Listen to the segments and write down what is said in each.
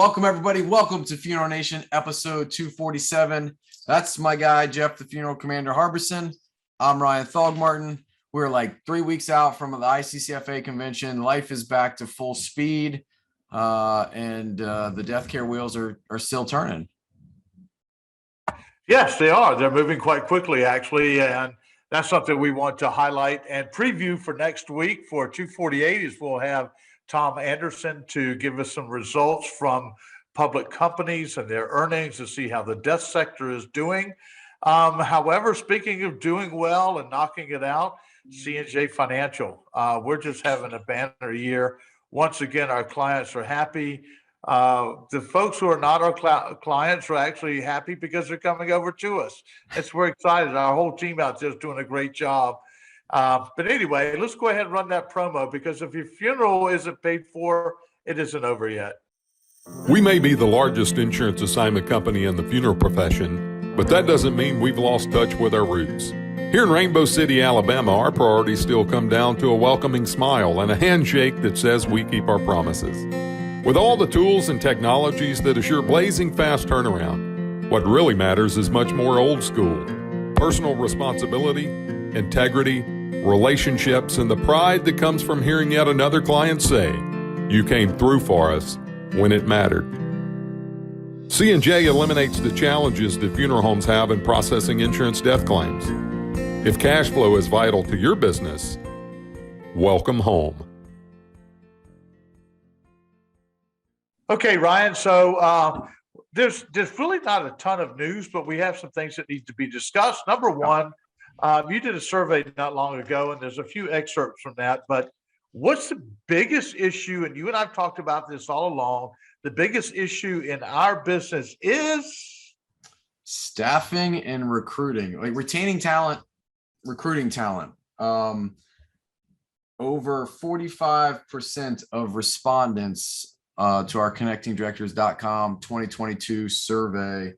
Welcome, everybody. Welcome to Funeral Nation, episode 247. That's my guy, Jeff, the Funeral Commander Harbison. I'm Ryan Thogmartin. We're like 3 weeks out from the ICCFA convention. Life is back to full speed, and the death care wheels are still turning. Yes, they are. They're moving quite quickly, actually, and that's something we want to highlight and preview for next week for 248 is we'll have Tom Anderson to give us some results from public companies and their earnings to see how the death sector is doing. However, speaking of doing well and knocking it out, C&J Financial, we're just having a banner year. Once again, our clients are happy. The folks who are not our clients are actually happy because they're coming over to us. We're excited. Our whole team out there is doing a great job. But anyway, let's go ahead and run that promo because if your funeral isn't paid for, it isn't over yet. We may be the largest insurance assignment company in the funeral profession, but that doesn't mean we've lost touch with our roots. Here in Rainbow City, Alabama, our priorities still come down to a welcoming smile and a handshake that says we keep our promises. With all the tools and technologies that assure blazing fast turnaround, what really matters is much more old school. Personal responsibility, integrity, relationships, and the pride that comes from hearing yet another client say, "You came through for us when it mattered." C&J eliminates the challenges that funeral homes have in processing insurance death claims. If cash flow is vital to your business, welcome home. Okay, Ryan. So there's really not a ton of news, but we have some things that need to be discussed. Number one, you did a survey not long ago, and there's a few excerpts from that. But what's the biggest issue? And you and I've talked about this all along. The biggest issue in our business is staffing and recruiting, like retaining talent, recruiting talent. Over 45% of respondents to our connectingdirectors.com 2022 survey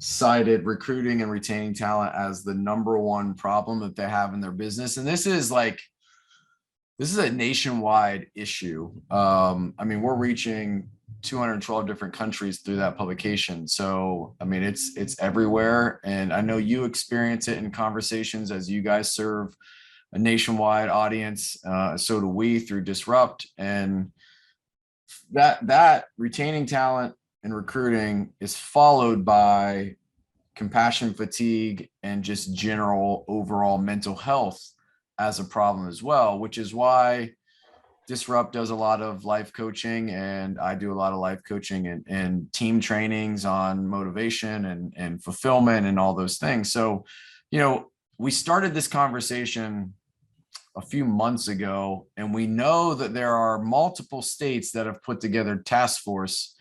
cited recruiting and retaining talent as the number one problem that they have in their business. And this is a nationwide issue. I mean, we're reaching 212 different countries through that publication. So, I mean, it's everywhere. And I know you experience it in conversations as you guys serve a nationwide audience. So do we through Disrupt. And that retaining talent and recruiting is followed by compassion fatigue and just general overall mental health as a problem as well, which is why Disrupt does a lot of life coaching, and I do a lot of life coaching and team trainings on motivation and fulfillment and all those things. So, we started this conversation a few months ago, and we know that there are multiple states that have put together task force,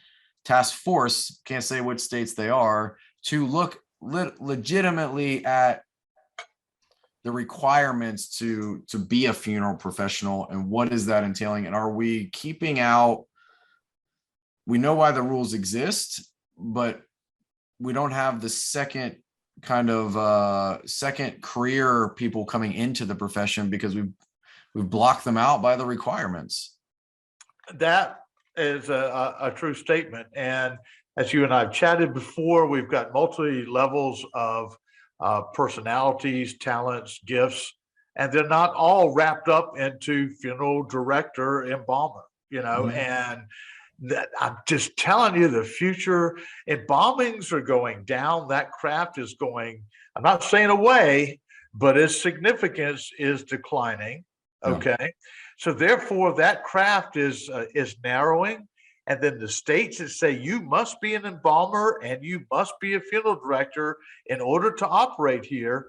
can't say which states they are, to look legitimately at the requirements to be a funeral professional and what is that entailing, and are we keeping out? We know why the rules exist, but we don't have the second career people coming into the profession because we've blocked them out by the requirements. That is a true statement. And as you and I have chatted before, we've got multi levels of personalities, talents, gifts, and they're not all wrapped up into funeral director, embalmer, and that I'm just telling you, the future embalmings are going down. That craft is going, I'm not saying away, but its significance is declining. Okay. So therefore that craft is narrowing. And then the states that say you must be an embalmer and you must be a funeral director in order to operate here,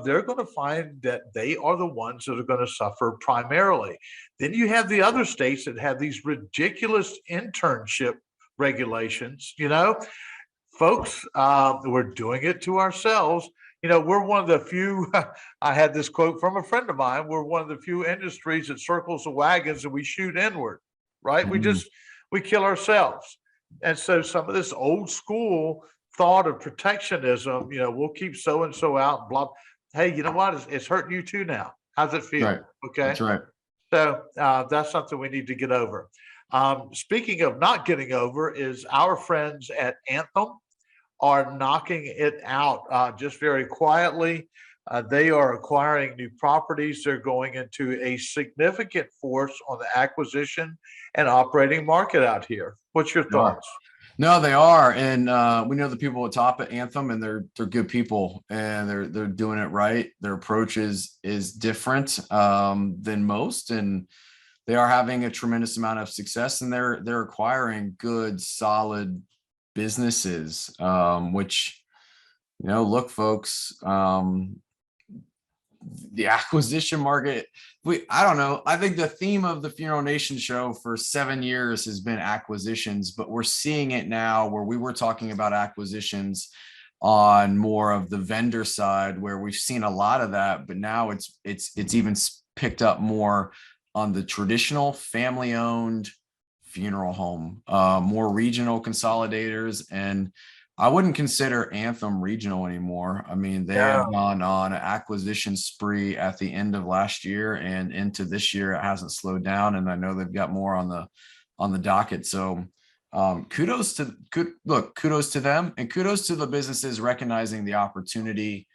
they're going to find that they are the ones that are going to suffer primarily. Then you have the other states that have these ridiculous internship regulations. Folks, we're doing it to ourselves. We're one of the few, I had this quote from a friend of mine, we're one of the few industries that circles the wagons and we shoot inward, right? We kill ourselves. And so some of this old school thought of protectionism, we'll keep so-and-so out and blah. Hey, you know what? It's hurting you too now. How's it feel? Right. Okay. That's right. So that's something we need to get over. Speaking of not getting over, is our friends at Anthem are knocking it out just very quietly. They are acquiring new properties. They're going into a significant force on the acquisition and operating market out here. What's your They are. thoughts? No, they are, and we know the people at top at Anthem, and they're good people, and they're doing it right. Their approach is different than most, and they are having a tremendous amount of success, and they're acquiring good, solid businesses, which, look, folks, the acquisition market, I don't know. I think the theme of the Funeral Nation show for 7 years has been acquisitions, but we're seeing it now where we were talking about acquisitions on more of the vendor side, where we've seen a lot of that, but now it's even picked up more on the traditional family-owned funeral home, more regional consolidators. And I wouldn't consider Anthem regional anymore. I mean, they have gone on an acquisition spree at the end of last year and into this year. It hasn't slowed down, and I know they've got more on the docket. So kudos to them, and kudos to the businesses recognizing the opportunity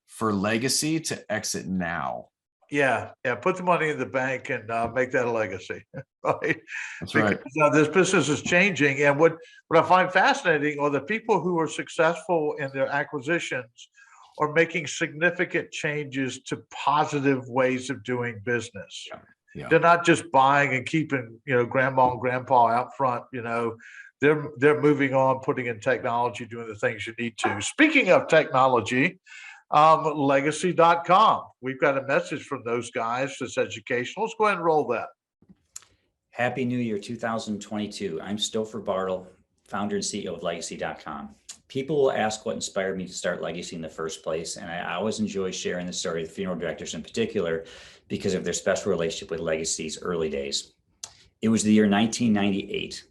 for legacy to exit now. Yeah, put the money in the bank and make that a legacy, right? That's right. Because this business is changing, and what I find fascinating are the people who are successful in their acquisitions are making significant changes to positive ways of doing business. Yeah. They're not just buying and keeping, grandma and grandpa out front. They're moving on, putting in technology, doing the things you need to. Speaking of technology, legacy.com. We've got a message from those guys that's educational. Let's go ahead and roll that. Happy New Year 2022. I'm Stouffer Bartle, founder and CEO of legacy.com. People will ask what inspired me to start Legacy in the first place, and I always enjoy sharing the story of the funeral directors in particular because of their special relationship with Legacy's early days. It was the year 1998.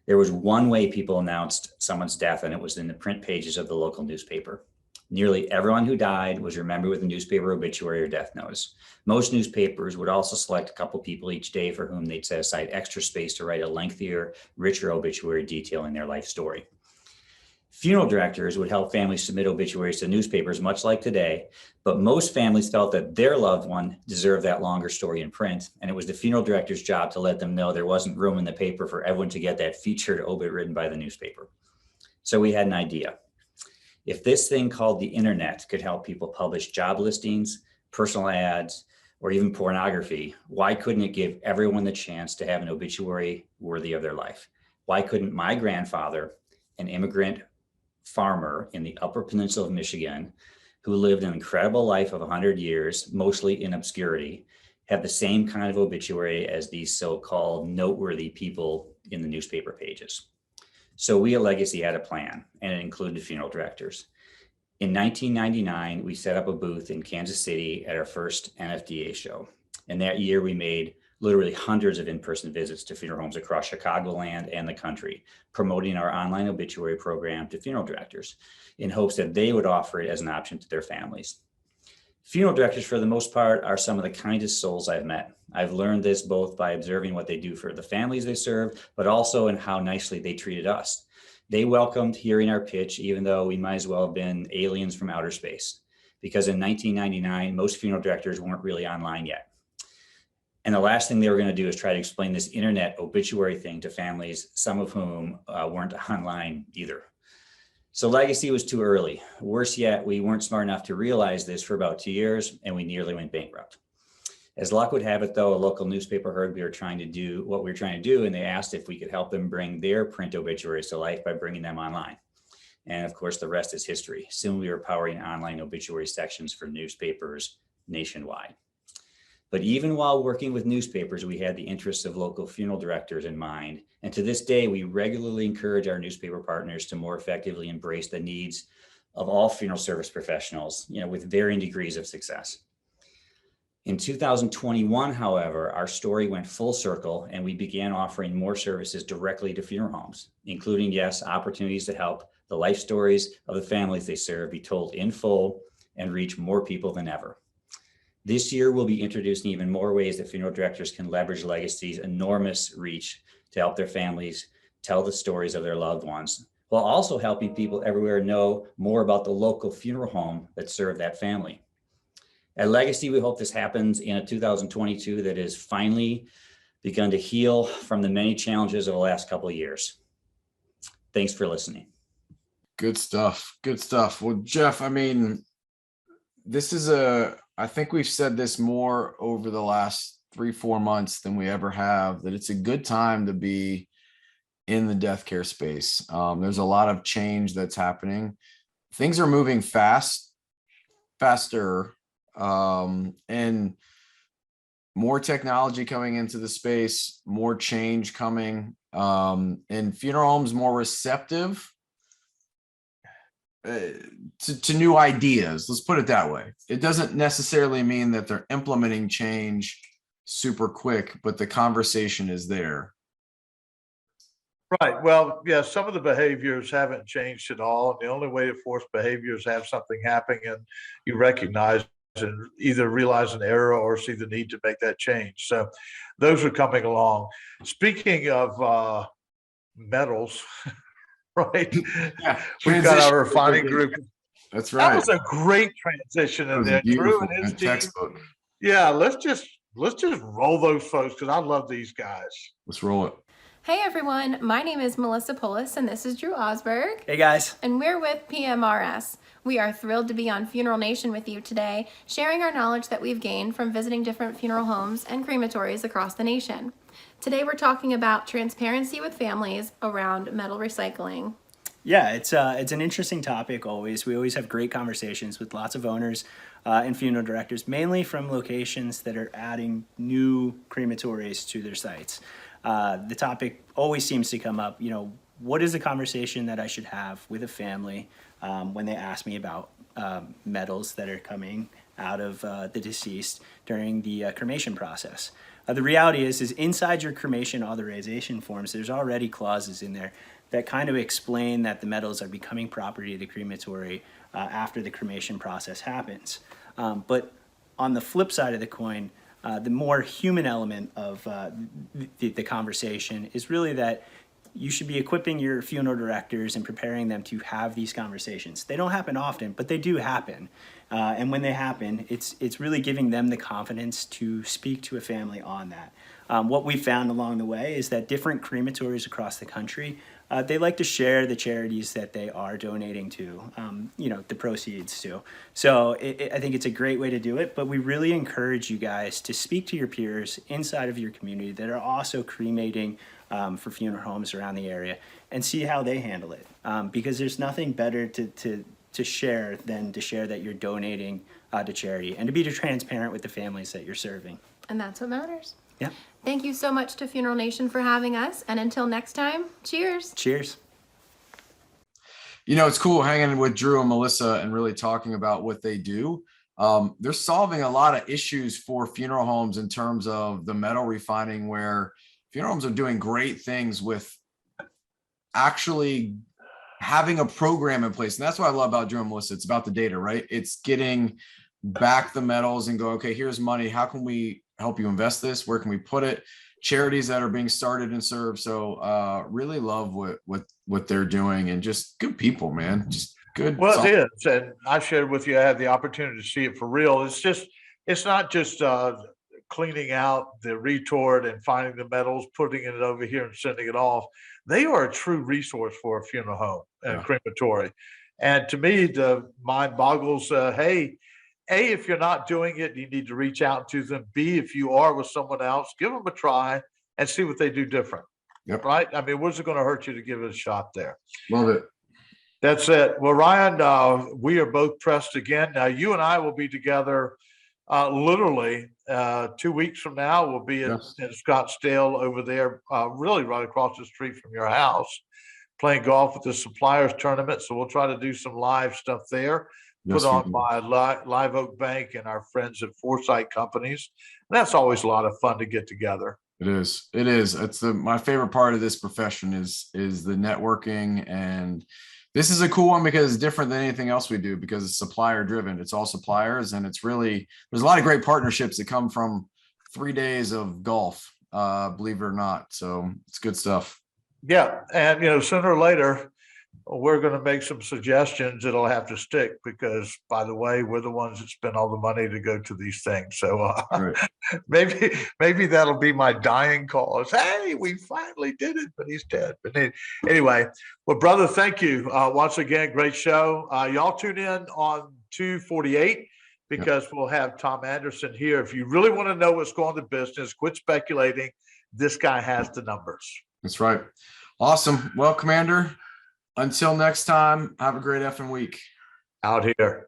There was one way people announced someone's death, and it was in the print pages of the local newspaper. Nearly everyone who died was remembered with a newspaper obituary or death notice. Most newspapers would also select a couple people each day for whom they'd set aside extra space to write a lengthier, richer obituary detailing their life story. Funeral directors would help families submit obituaries to newspapers, much like today, but most families felt that their loved one deserved that longer story in print, and it was the funeral director's job to let them know there wasn't room in the paper for everyone to get that featured obit written by the newspaper. So we had an idea. If this thing called the internet could help people publish job listings, personal ads, or even pornography, why couldn't it give everyone the chance to have an obituary worthy of their life? Why couldn't my grandfather, an immigrant farmer in the Upper Peninsula of Michigan, who lived an incredible life of 100 years, mostly in obscurity, have the same kind of obituary as these so-called noteworthy people in the newspaper pages? So we at Legacy had a plan, and it included funeral directors. In 1999, we set up a booth in Kansas City at our first NFDA show. And that year we made literally hundreds of in-person visits to funeral homes across Chicagoland and the country, promoting our online obituary program to funeral directors in hopes that they would offer it as an option to their families. Funeral directors, for the most part, are some of the kindest souls I've met. I've learned this both by observing what they do for the families they serve, but also in how nicely they treated us. They welcomed hearing our pitch, even though we might as well have been aliens from outer space, because in 1999, most funeral directors weren't really online yet. And the last thing they were going to do is try to explain this internet obituary thing to families, some of whom weren't online either. So Legacy was too early. Worse yet, we weren't smart enough to realize this for about 2 years, and we nearly went bankrupt. As luck would have it, though, a local newspaper heard we were trying to do what we were trying to do, and they asked if we could help them bring their print obituaries to life by bringing them online. And of course, the rest is history. Soon we were powering online obituary sections for newspapers nationwide. But even while working with newspapers, we had the interests of local funeral directors in mind. And to this day, we regularly encourage our newspaper partners to more effectively embrace the needs of all funeral service professionals, with varying degrees of success. In 2021, however, our story went full circle and we began offering more services directly to funeral homes, including, yes, opportunities to help the life stories of the families they serve be told in full and reach more people than ever. This year, we'll be introducing even more ways that funeral directors can leverage Legacy's enormous reach to help their families tell the stories of their loved ones, while also helping people everywhere know more about the local funeral home that served that family. At Legacy, we hope this happens in a 2022 that has finally begun to heal from the many challenges of the last couple of years. Thanks for listening. Good stuff. Good stuff. Well, Jeff, I mean, I think we've said this more over the last 3-4 months than we ever have, that it's a good time to be in the death care space. There's a lot of change that's happening. Things are moving faster, and more technology coming into the space, more change coming, and funeral homes more receptive to new ideas. Let's put it that way. It doesn't necessarily mean that they're implementing change super quick, but the conversation is there. Right. Well, yeah, some of the behaviors haven't changed at all. And the only way to force behavior is have something happen and you recognize and either realize an error or see the need to make that change. So those are coming along. Speaking of metals, right? Yeah, We've got our refining group. That's That right. was a great transition That in was there. Drew beautiful, and his man. team. Textbook. Yeah, let's just roll those folks because I love these guys. Let's roll it. Hey everyone, my name is Melissa Polis and this is Drew Osberg. Hey guys. And we're with PMRS. We are thrilled to be on Funeral Nation with you today, sharing our knowledge that we've gained from visiting different funeral homes and crematories across the nation. Today we're talking about transparency with families around metal recycling. Yeah, it's an interesting topic always. We always have great conversations with lots of owners and funeral directors, mainly from locations that are adding new crematories to their sites. The topic always seems to come up, what is the conversation that I should have with a family when they ask me about metals that are coming out of the deceased during the cremation process? The reality is inside your cremation authorization forms, there's already clauses in there that kind of explain that the metals are becoming property of the crematory after the cremation process happens. But on the flip side of the coin, the more human element of the conversation is really that you should be equipping your funeral directors and preparing them to have these conversations. They don't happen often, but they do happen. And when they happen, it's really giving them the confidence to speak to a family on that. What we found along the way is that different crematories across the country, they like to share the charities that they are donating to, the proceeds to. So I think it's a great way to do it, but we really encourage you guys to speak to your peers inside of your community that are also cremating for funeral homes around the area and see how they handle it. Because there's nothing better to share than to share that you're donating to charity and to be transparent with the families that you're serving. And that's what matters. Yeah. Thank you so much to Funeral Nation for having us. And until next time, cheers. Cheers. It's cool hanging with Drew and Melissa and really talking about what they do. They're solving a lot of issues for funeral homes in terms of the metal refining, where funeral homes are doing great things with actually having a program in place. And that's what I love about Drew and Melissa. It's about the data, right? It's getting back the metals and go, okay, here's money. How can we help you invest this? Where can we put it? Charities that are being started and served. So really love what they're doing, and just good people, man. Just good. Well, it is. And I shared with you, I had the opportunity to see it for real. It's not just cleaning out the retort and finding the metals, putting it over here and sending it off. They are a true resource for a funeral home and a crematory. And to me, the mind boggles, hey, A, if you're not doing it, you need to reach out to them. B, if you are with someone else, give them a try and see what they do different. Yep. Right? I mean, what's it going to hurt you to give it a shot there? Love it. That's it. Well, Ryan, we are both pressed again. Now, you and I will be together literally 2 weeks from now. We'll be in Scottsdale over there, really right across the street from your house, playing golf at the Suppliers Tournament. So we'll try to do some live stuff there, put on by Live Oak Bank and our friends at Foresight Companies. And that's always a lot of fun to get together. It is. It is. It's my favorite part of this profession is the networking and This is a cool one because it's different than anything else we do because it's supplier driven. It's all suppliers, and it's really, there's a lot of great partnerships that come from 3 days of golf, believe it or not. So it's good stuff. Yeah, and sooner or later, we're going to make some suggestions that'll have to stick because, by the way, we're the ones that spend all the money to go to these things. So Right. maybe that'll be my dying call. Is, hey, we finally did it, but he's dead. But anyway, well, brother, thank you once again. Great show. Y'all tune in on 248 because we'll have Tom Anderson here. If you really want to know what's going on in business, quit speculating. This guy has the numbers. That's right. Awesome. Well, Commander, until next time, have a great effing week. Out here.